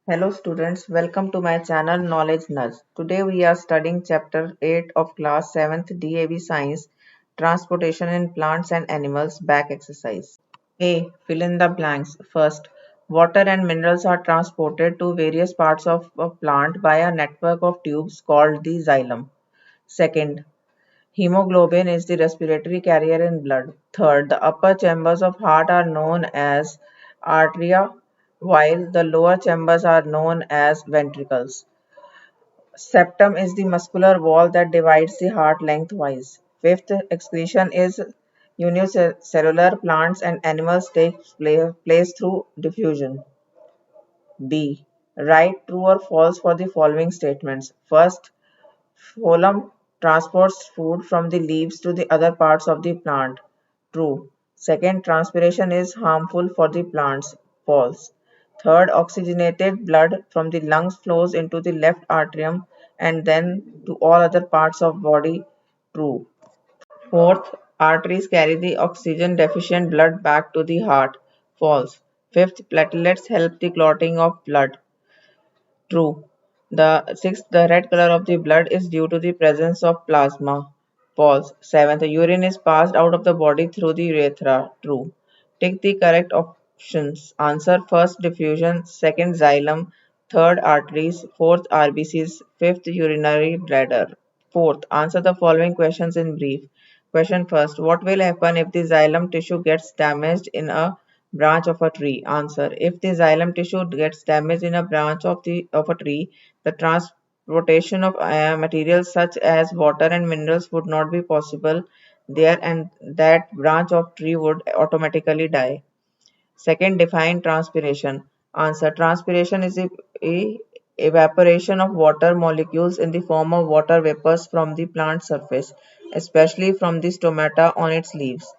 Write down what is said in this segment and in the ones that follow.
Hello students, welcome to my channel Knowledge Nudge. Today we are studying chapter 8 of class 7th DAV Science, Transportation in Plants and Animals, back exercise. A. Fill in the blanks. First, water and minerals are transported to various parts of a plant by a network of tubes called the xylem. Second, hemoglobin is the respiratory carrier in blood. Third, the upper chambers of heart are known as arteria, while the lower chambers are known as ventricles. Septum is the muscular wall that divides the heart lengthwise. Fifth, excretion is unicellular. Plants and animals take place through diffusion. B. Write true or false for the following statements. First, phloem transports food from the leaves to the other parts of the plant. True. Second, transpiration is harmful for the plants. False. Third, oxygenated blood from the lungs flows into the left atrium and then to all other parts of body. True. Fourth, arteries carry the oxygen deficient blood back to the heart. False. Fifth, platelets help the clotting of blood. True. The sixth, the red color of the blood is due to the presence of plasma. False. Seventh, the urine is passed out of the body through the urethra. True. Tick the correct options. Answer first diffusion, second xylem, third arteries, fourth RBCs, fifth urinary bladder. Fourth, answer the following questions in brief. Question first, what will happen if the xylem tissue gets damaged in a branch of a tree? Answer, if the xylem tissue gets damaged in a branch of a tree, the transportation of materials such as water and minerals would not be possible there and that branch of tree would automatically die. Second, define transpiration. Answer, transpiration is a evaporation of water molecules in the form of water vapors from the plant surface, especially from the stomata on its leaves.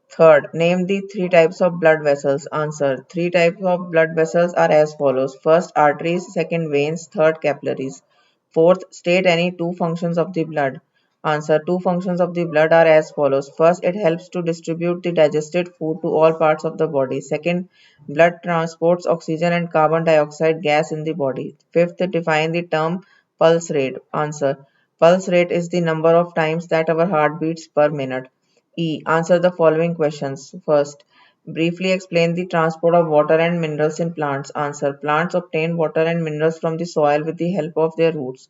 Third, name the three types of blood vessels. Answer, three types of blood vessels are as follows. First, arteries, second, veins, third, capillaries. Fourth, state any two functions of the blood. Answer, two functions of the blood are as follows. First, it helps to distribute the digested food to all parts of the body. Second, blood transports oxygen and carbon dioxide gas in the body. Fifth, define the term pulse rate. Answer, pulse rate is the number of times that our heart beats per minute. E. Answer the following questions. First, briefly explain the transport of water and minerals in plants. Answer, plants obtain water and minerals from the soil with the help of their roots.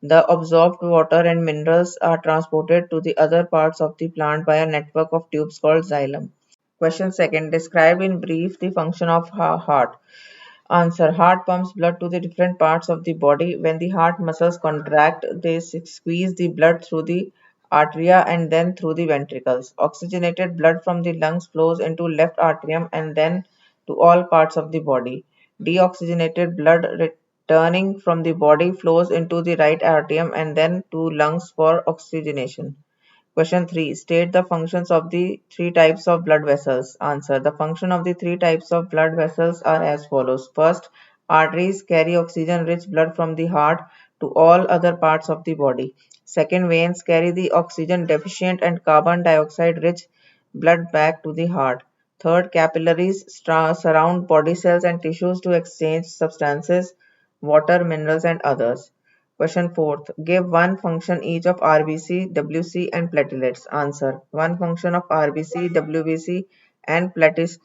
The absorbed water and minerals are transported to the other parts of the plant by a network of tubes called xylem. Question second, describe in brief the function of heart. Answer, heart pumps blood to the different parts of the body. When the heart muscles contract, they squeeze the blood through the arteria and then through the ventricles. Oxygenated blood from the lungs flows into left atrium and then to all parts of the body. Deoxygenated blood returning from the body flows into the right atrium and then to lungs for oxygenation. Question 3. State the functions of the three types of blood vessels. Answer. The function of the three types of blood vessels are as follows. First, arteries carry oxygen-rich blood from the heart to all other parts of the body. Second, veins carry the oxygen-deficient and carbon dioxide-rich blood back to the heart. Third, capillaries surround body cells and tissues to exchange substances, water, minerals, and others. Question fourth. Give one function each of RBC, WC, and platelets. Answer. One function of RBC, WBC, and platelets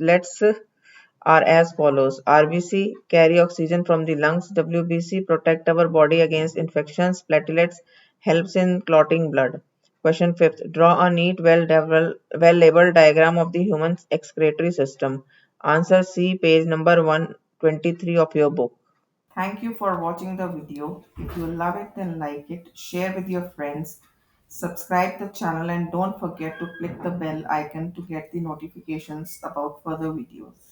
are as follows. RBC carry oxygen from the lungs. WBC protect our body against infections. Platelets helps in clotting blood. Question fifth. Draw a neat, well-labeled diagram of the human excretory system. Answer C, page number 123 of your book. Thank you for watching the video. If you love it, then like it, share with your friends, subscribe the channel, and don't forget to click the bell icon to get the notifications about further videos.